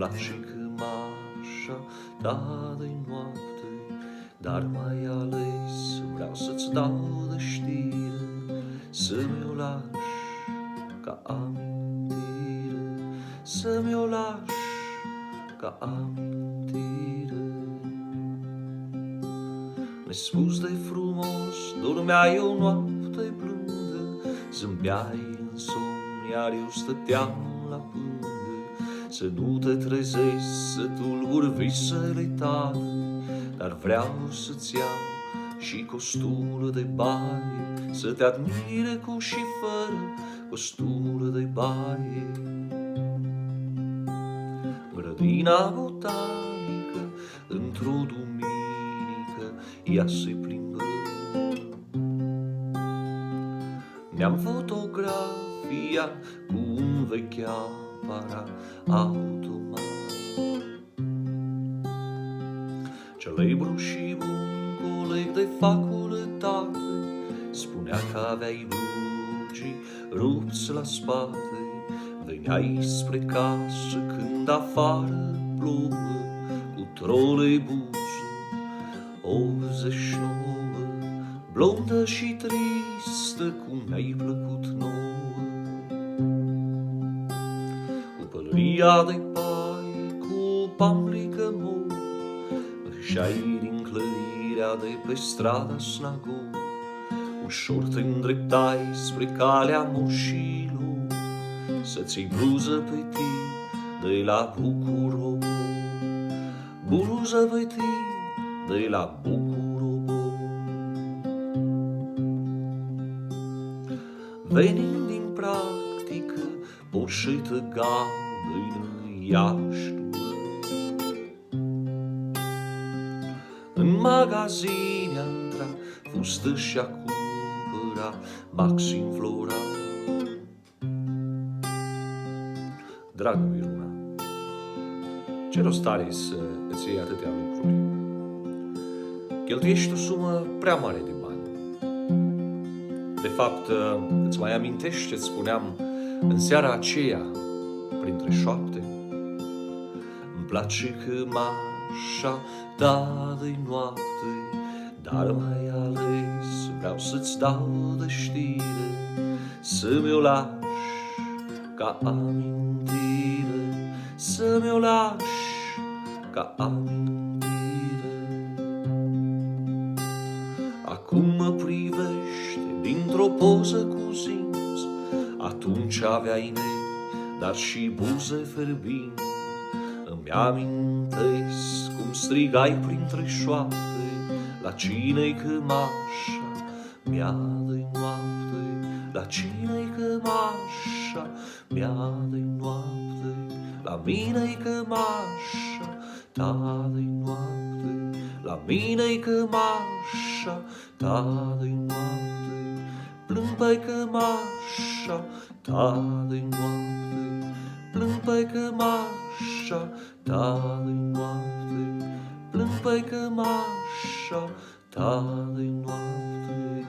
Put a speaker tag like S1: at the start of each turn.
S1: place cămașa ta de noapte, dar mai ales vreau să-ți dau de știre, să mi-o lași ca amintire, să mi-o lași ca amintire. Nespus de frumos dormeai o noapte blândă, zâmbeai în somn, iar eu stăteam la pândă, să nu te trezești, să tulburi visele tale, dar vreau să-ți iau și costură de baie, să te admire cu și fără costură de baie. Grădina botanică, într-o duminică, ea se plimbă. Ne-am fotografiat cu un vechi aparat automat, celebru și bun coleg de facultate, spunea că aveai blugii rupți la spate, veneai spre casă când afară plouă, cu troleibuzul 89, blondă și tristă, cum mi-ai plăcut nouă. Cu pălăria de paie, cu pamblică mou, ieșai din clădirea de pe strada Snagov, ușor te îndreptai spre calea moșilor, să-ți iei bluză pe tine de la Bucurovo, bluză pe tine de la Bucurovo. Venind din practică, poșetă galbenă, Iași, în magazin a intrat, fustă și-a cumpărat Maxim Floral. Dragă Miruna, ce rost are să îți iei atâtea lucruri? Cheltuiești o sumă prea mare de bani. De fapt, îți mai amintești ce-ți spuneam în seara aceea, printre șoapte? Îmi place cămașa ta de noapte, dar mai ales vreau să-ți dau de știre, să mi-o lași ca amintire, să mi-o lași ca amintire. Acum mă privește dintr-o poză cu simț, atunci aveai nevi, dar și buze ferbinți. Îmi amintesc cum strigai printre șoapte, la cine-i cămașa mea de noapte, la cine-i cămașa mea de noapte, la mine-i cămașa ta de noapte, la mine-i cămașa ta de noapte, plâng pe cămașa ta de noapte, plâng pe cămașa ta de noapte, plâng pe cămașa ta de noapte.